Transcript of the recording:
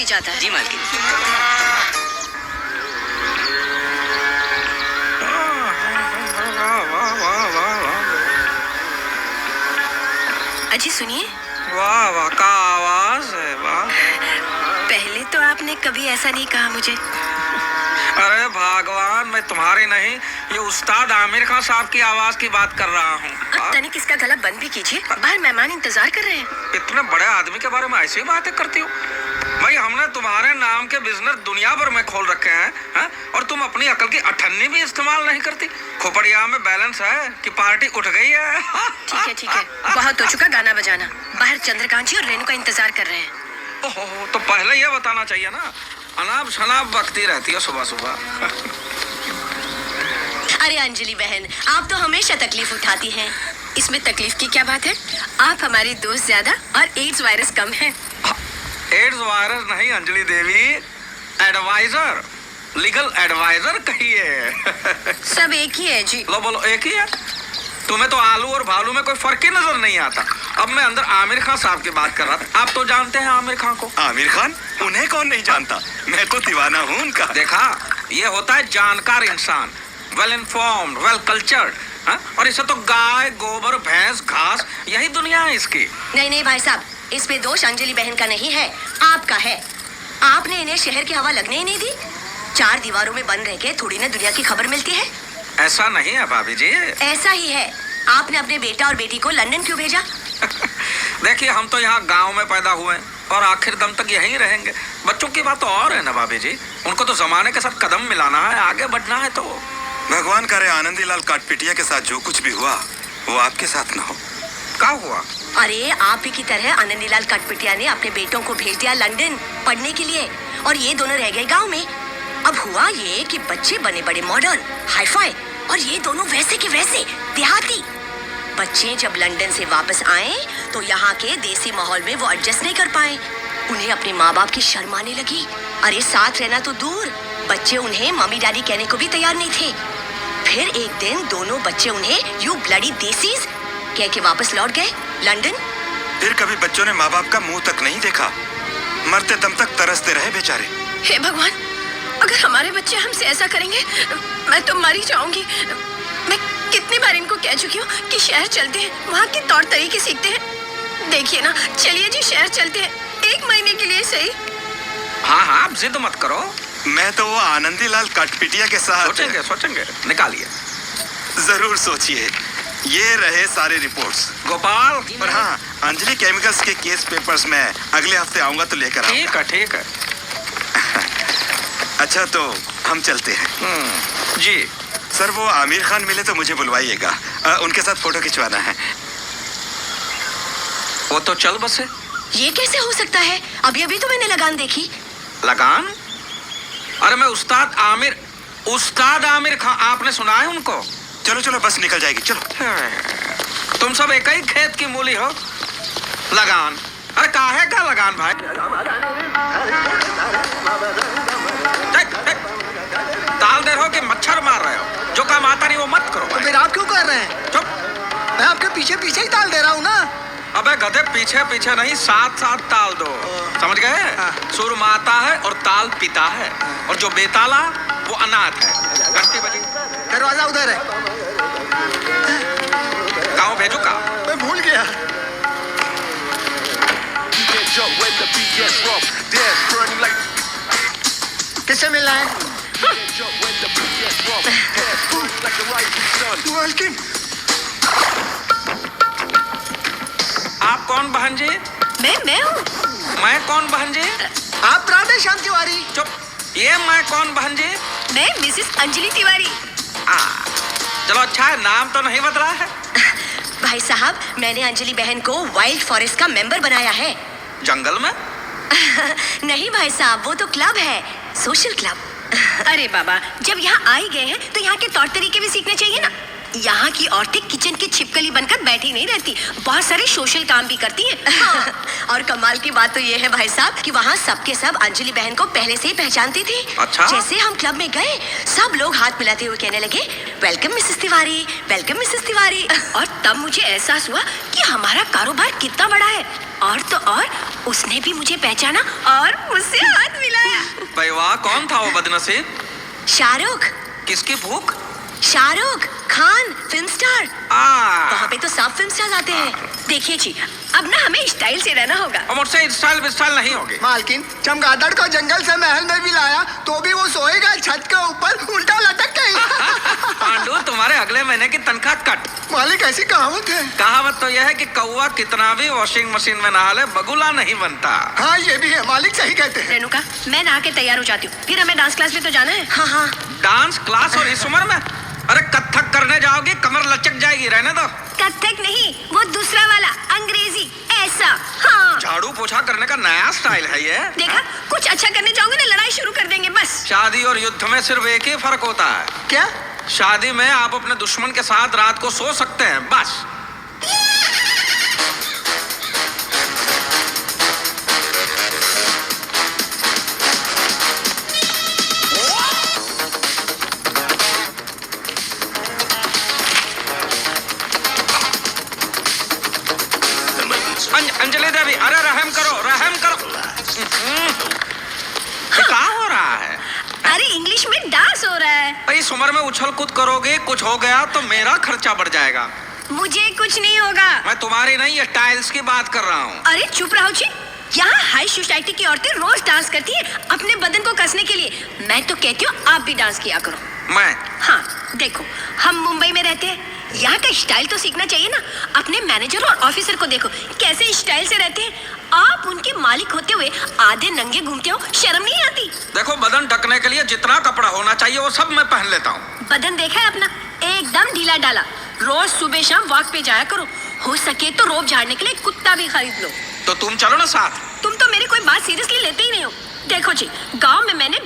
जाता है। जी मालकिन। अजी सुनिए। वाह वाह का आवाज है, वाह। पहले तो आपने कभी ऐसा नहीं कहा मुझे। अरे भगवान, मैं तुम्हारी नहीं, ये उस्ताद आमिर खान साहब की आवाज की बात कर रहा हूँ। तनिक इसका गला बंद भी कीजिए, बाहर मेहमान इंतजार कर रहे हैं। इतने बड़े आदमी के बारे में ऐसी बातें करती हो? भाई हमने तुम्हारे नाम के बिजनेस दुनिया भर में खोल रखे हैं, और तुम अपनी अकल की अठन्नी भी इस्तेमाल नहीं करती। खोपड़िया में बैलेंस है कि पार्टी उठ गई है। ठीक है, बहुत हो चुका गाना बजाना। बाहर चंद्रकांत जी और रेणु का इंतजार कर रहे हैं। ओहो, तो पहले ये बताना चाहिए ना, अनाप शनाप बकती रहती है सुबह सुबह। अरे अंजलि बहन, आप तो हमेशा तकलीफ उठाती हैं। इसमें तकलीफ की क्या बात है? आप हमारी दोस्त ज्यादा और एड्स वायरस कम है। एड्स वायरस नहीं अंजलि देवी, एडवाइजर, लीगल एडवाइजर कहिए। सब एक ही है जी। लो बोलो, एक ही है। तुम्हें तो आलू और भालू में कोई फर्क ही नजर नहीं आता। अब मैं अंदर आमिर खान साहब की बात कर रहा था। आप तो जानते हैं आमिर खान को। आमिर खान? उन्हें कौन नहीं जानता, मैं तो दीवाना हूँ उनका। देखा, ये होता है जानकार इंसान, वेल इन्फॉर्म्ड, वेल कल्चर्ड। और इसे तो गाय, गोबर, भैंस, घास, यही दुनिया है इसकी। नहीं भाई साहब, इसमें दोष अंजलि बहन का नहीं है, आपका है। आपने इन्हें शहर की हवा लगने ही नहीं दी। 4 दीवारों में बंद रह के थोड़ी ना दुनिया की खबर मिलती है। ऐसा नहीं है भाभी जी। ऐसा ही है। आपने अपने बेटा और बेटी को लंदन क्यों भेजा? देखिए, हम तो यहाँ गांव में पैदा हुए हैं और आखिर दम तक यहीं रहेंगे। बच्चों की बात तो और है ना भाभी जी, उनको तो जमाने के साथ कदम मिलाना है, आगे बढ़ना है। तो भगवान करे आनंदीलाल काटपिटिया के साथ जो कुछ भी हुआ वो आपके साथ ना हो। क्या हुआ? अरे आप ही की तरह आनंदीलाल कटपिटिया ने अपने बेटों को भेज दिया लंदन पढ़ने के लिए, और ये दोनों रह गए गांव में। अब हुआ ये कि बच्चे बने बड़े मॉडर्न, हाईफाई, और ये दोनों वैसे के वैसे देहाती। बच्चे जब लंदन से वापस आए तो यहाँ के देसी माहौल में वो एडजस्ट नहीं कर पाए। उन्हें अपने माँ बाप की शर्म आने लगी। अरे साथ रहना तो दूर, बच्चे उन्हें मम्मी डैडी कहने को भी तैयार नहीं थे। फिर एक दिन दोनों बच्चे उन्हें यू ब्लडी देसीज कह के वापस लौट गए लंदन। फिर कभी बच्चों ने माँ बाप का मुंह तक नहीं देखा, मरते दम तक तरसते रहे बेचारे। हे भगवान, अगर हमारे बच्चे हमसे ऐसा करेंगे, मैं तो मर ही जाऊंगी। मैं कितनी बार इनको कह चुकी हूँ कि शहर चलते हैं, वहाँ के तौर तरीके सीखते हैं। देखिए ना, चलिए जी शहर चलते हैं, 1 महीने के लिए सही। हाँ, आप जिद मत करो। मैं तो वो आनंदीलाल काटपिटिया के साथ सोचेंगे, निकालिए। जरूर सोचिए। ये रहे सारे रिपोर्ट्स गोपाल। और हाँ, अंजलि केमिकल्स के केस पेपर्स में अगले हफ्ते आऊंगा तो लेकर आऊंगा। ठीक है। अच्छा, तो हम चलते हैं। जी सर, वो आमिर खान मिले तो मुझे बुलवाइएगा, उनके साथ फोटो खिंचवाना है। वो तो चल बसे। ये कैसे हो सकता है? अभी तो मैंने लगान देखी। लगान? अरे मैं उस्ताद आमिर खान, आपने सुना है उनको? चलो बस निकल जाएगी, चलो। तुम सब एक ही खेत की मूली हो। लगान? अरे काहे का लगान भाई? ताल दे रहो कि मच्छर मार रहे हो? जो काम आता नहीं वो मत करो। तो फिर आप क्यों कर रहे हैं? चुप। मैं आपके पीछे पीछे ही ताल दे रहा हूँ ना। अबे गधे, पीछे पीछे नहीं, साथ साथ ताल दो। समझ गए? सुर माता है और ताल पिता है, और जो बेताला वो अनाथ है। घंटी बजी। दरवाजा उधर है। गाँव भेजू का? मैं भूल गया। किससे मिलना है? मालकिन, आप कौन बहन जी? मैं हूँ। मैं कौन बहन जी? आप राधे श्याम तिवारी। चुप। ये मैं कौन बहन जी? मैं मिसेस अंजलि तिवारी। चलो अच्छा है, नाम तो नहीं बदला है। भाई साहब, मैंने अंजलि बहन को वाइल्ड फॉरेस्ट का मेंबर बनाया है। जंगल में? नहीं भाई साहब, वो तो क्लब है, सोशल क्लब। अरे बाबा, जब यहाँ आ ही गए हैं तो यहाँ के तौर तरीके भी सीखने चाहिए ना। यहाँ की औरतें किचन की छिपकली बनकर बैठी नहीं रहती, बहुत सारे सोशल काम भी करती हैं। हाँ। और कमाल की बात तो ये है भाई साहब कि वहाँ सबके सब अंजलि बहन को पहले से ही पहचानती थी। अच्छा? जैसे हम क्लब में गए, सब लोग हाथ मिलाते हुए कहने लगे, welcome Mrs Tiwari, welcome Mrs Tiwari. और तब मुझे एहसास हुआ कि हमारा कारोबार कितना बड़ा है। और तो और उसने भी मुझे पहचाना और मुझसे हाथ मिलाया। भाई वाह, कौन था वो बदनसीब? शाहरुख। किसकी भूख? Shahrukh Khan, film star. वहाँ आ पे तो सब फिल्म स्टार आते हैं। देखिए जी, अब ना हमें स्टाइल से रहना होगा। और मुझसे स्टाइल विस्टाइल नहीं होगी। मालकिन, चमगादड़ को जंगल से महल में भी लाया तो भी वो सोएगा छत के ऊपर उल्टा लटक गई। पांडु, तुम्हारे अगले महीने की तनख्वाह कट। मालिक, ऐसी कहावत है। कहावत तो यह है कि कौवा कितना भी वॉशिंग मशीन में नहा ले, बगुला नहीं बनता। हाँ, ये भी है, मालिक सही कहते हैं। रेणुका, मैं नहा के तैयार हो जाती हूँ, फिर हमें डांस क्लास में तो जाना है। हाँ हाँ। डांस क्लास और इस उम्र में? अरे कथक करने जाओगी, कमर लचक जाएगी, रहने दो। कथक नहीं, वो दूसरा वाला अंग्रेजी ऐसा। हाँ। झाड़ू पोछा करने का नया स्टाइल है ये। देखा, कुछ अच्छा करने जाओगे ना लड़ाई शुरू कर देंगे बस। शादी और युद्ध में सिर्फ एक ही फर्क होता है। क्या? शादी में आप अपने दुश्मन के साथ रात को सो सकते हैं, बस। अंजलि देवी, अरे रहम करो, रहम करो। ये क्या हो रहा है? अरे इंग्लिश में डांस हो रहा है। इस उम्र में उछल कूद करोगे, कुछ हो गया तो मेरा खर्चा बढ़ जाएगा। मुझे कुछ नहीं होगा। मैं तुम्हारी नहीं, ये टाइल्स की बात कर रहा हूँ। अरे चुप रहो जी। यहाँ हाई सोसाइटी की औरतें रोज डांस करती है अपने बदन को कसने के लिए। मैं तो कहती हूँ आप भी डांस किया करो। मैं? हाँ देखो, हम मुंबई में रहते हैं, यहाँ का स्टाइल तो सीखना चाहिए ना। अपने मैनेजर और ऑफिसर को देखो कैसे स्टाइल से रहते हैं। आप उनके मालिक होते हुए आधे नंगे घूमते हो, शर्म नहीं आती? देखो, बदन ढकने के लिए जितना कपड़ा होना चाहिए वो सब मैं पहन लेता हूँ। बदन देखा है अपना, एकदम ढीला डाला। रोज सुबह शाम वॉक पे जाया करो, हो सके तो रोब झाड़ने के लिए कुत्ता भी खरीद लो। तो तुम चलो ना साथ। तुम तो मेरी कोई बात सीरियसली लेते ही नहीं हो। देखो जी, गांव में मैंने